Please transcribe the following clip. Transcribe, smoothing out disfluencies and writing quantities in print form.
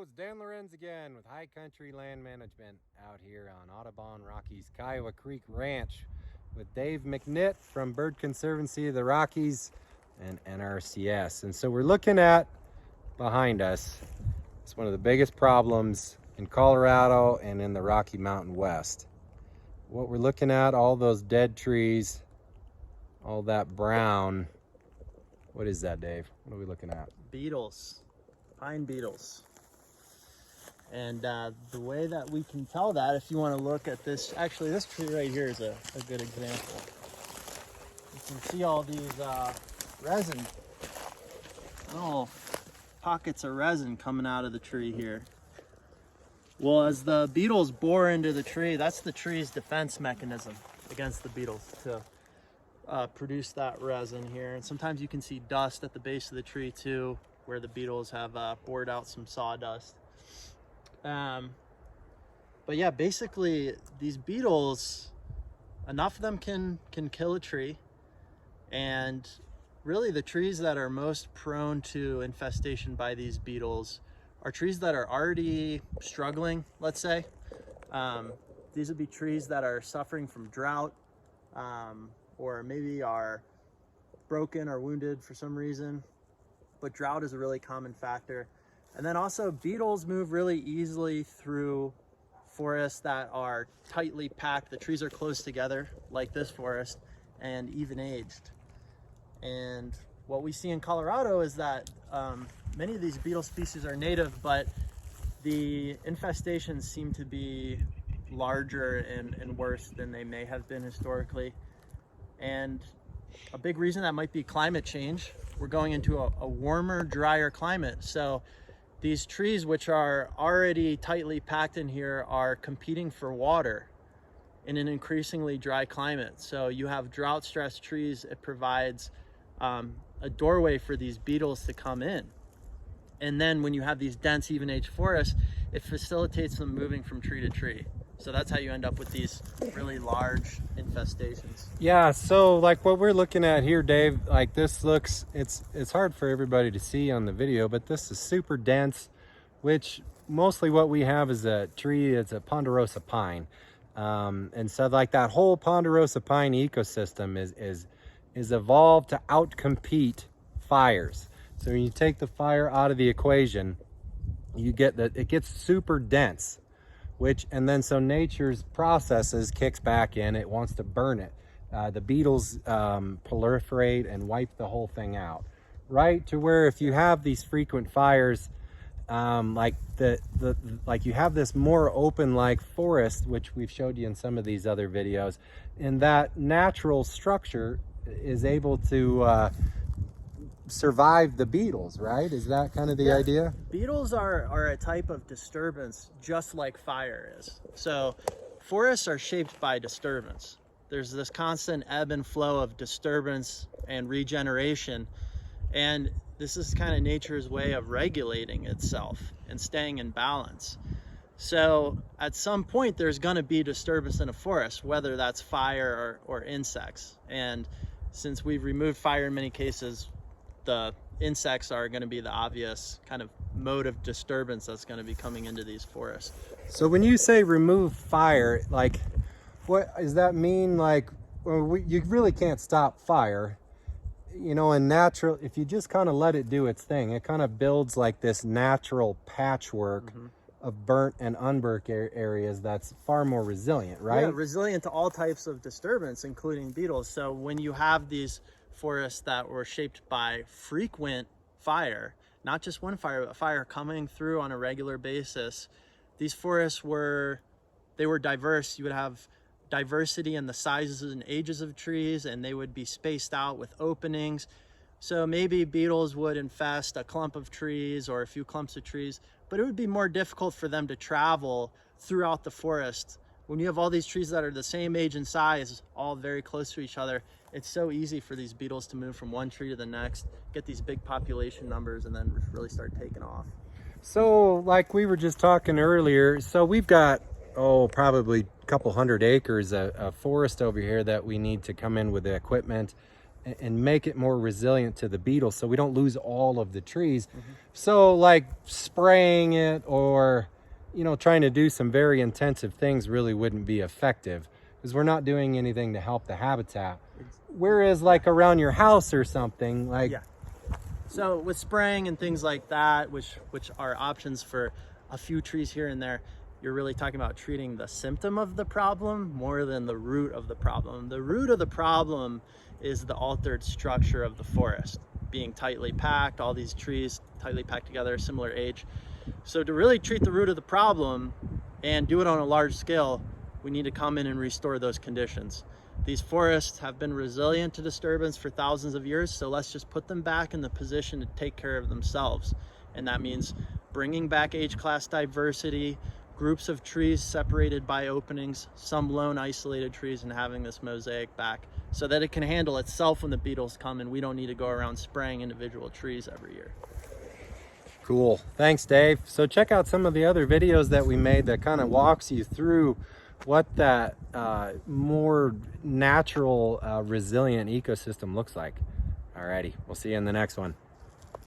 it's Dan Lorenz again with High Country Land Management out here on Audubon Rockies Kiowa Creek Ranch with Dave McNitt from Bird Conservancy of the Rockies and NRCS. And so we're looking at behind us, it's one of the biggest problems in Colorado and in the Rocky Mountain West. What we're looking at, all those dead trees, all that brown. What is that, Dave? What are we looking at? Beetles, pine beetles. And the way that we can tell that, if you want to look at this, actually this tree right here is a good example. You can see all these resin, little pockets of resin coming out of the tree here. Well, as the beetles bore into the tree, that's the tree's defense mechanism against the beetles to produce that resin here. And sometimes you can see dust at the base of the tree too, where the beetles have bored out some sawdust. But yeah, basically these beetles, enough of them can kill a tree. And really the trees that are most prone to infestation by these beetles are trees that are already struggling, let's say. These would be trees that are suffering from drought, or maybe are broken or wounded for some reason. But drought is a really common factor. And then also beetles move really easily through forests that are tightly packed. The trees are close together, like this forest, and even aged. And what we see in Colorado is that many of these beetle species are native, but the infestations seem to be larger and worse than they may have been historically. And a big reason that might be climate change. We're going into a warmer, drier climate. So these trees, which are already tightly packed in here, are competing for water in an increasingly dry climate. So you have drought-stressed trees. It provides a doorway for these beetles to come in. And then when you have these dense, even-aged forests, it facilitates them moving from tree to tree. So that's how you end up with these really large infestations. Yeah, so like what we're looking at here, Dave, like this looks, it's hard for everybody to see on the video, but this is super dense, which mostly what we have is a tree, it's a ponderosa pine. And so like that whole ponderosa pine ecosystem is evolved to outcompete fires. So when you take the fire out of the equation, you get that it gets super dense. And then so nature's processes kicks back in, it wants to burn it. The beetles proliferate and wipe the whole thing out, right? To where if you have these frequent fires, like you have this more open like forest, which we've showed you in some of these other videos, and that natural structure is able to survive the beetles, right? Is that kind of the idea? Beetles are a type of disturbance just like fire is. So forests are shaped by disturbance. There's this constant ebb and flow of disturbance and regeneration, and this is kind of nature's way of regulating itself and staying in balance. So at some point there's going to be disturbance in a forest, whether that's fire or insects. And since we've removed fire in many cases, the insects are going to be the obvious kind of mode of disturbance that's going to be coming into these forests. So when you say remove fire, like what does that mean? Like, well, you really can't stop fire, you know, and natural, if you just kind of let it do its thing, it kind of builds like this natural patchwork of burnt and unburnt areas that's far more resilient, right? Yeah, resilient to all types of disturbance, including beetles. So when you have these forests that were shaped by frequent fire, not just one fire, but fire coming through on a regular basis, these forests were diverse. You would have diversity in the sizes and ages of trees, and they would be spaced out with openings. So maybe beetles would infest a clump of trees or a few clumps of trees, but it would be more difficult for them to travel throughout the forest. When you have all these trees that are the same age and size, all very close to each other, it's so easy for these beetles to move from one tree to the next, get these big population numbers, and then really start taking off. So like we were just talking earlier, so we've got, probably a couple hundred acres of forest over here that we need to come in with the equipment and make it more resilient to the beetles so we don't lose all of the trees. So like spraying it or, you know, trying to do some very intensive things really wouldn't be effective because we're not doing anything to help the habitat. Whereas like around your house or something like, yeah. So with spraying and things like that, which are options for a few trees here and there, you're really talking about treating the symptom of the problem more than the root of the problem. The root of the problem is the altered structure of the forest, being tightly packed, all these trees tightly packed together, similar age. So to really treat the root of the problem and do it on a large scale, we need to come in and restore those conditions. These forests have been resilient to disturbance for thousands of years, so let's just put them back in the position to take care of themselves. And that means bringing back age class diversity, groups of trees separated by openings, some lone isolated trees, and having this mosaic back so that it can handle itself when the beetles come and we don't need to go around spraying individual trees every year. Cool. Thanks, Dave. So check out some of the other videos that we made that kind of walks you through what that more natural, resilient ecosystem looks like. Alrighty, we'll see you in the next one.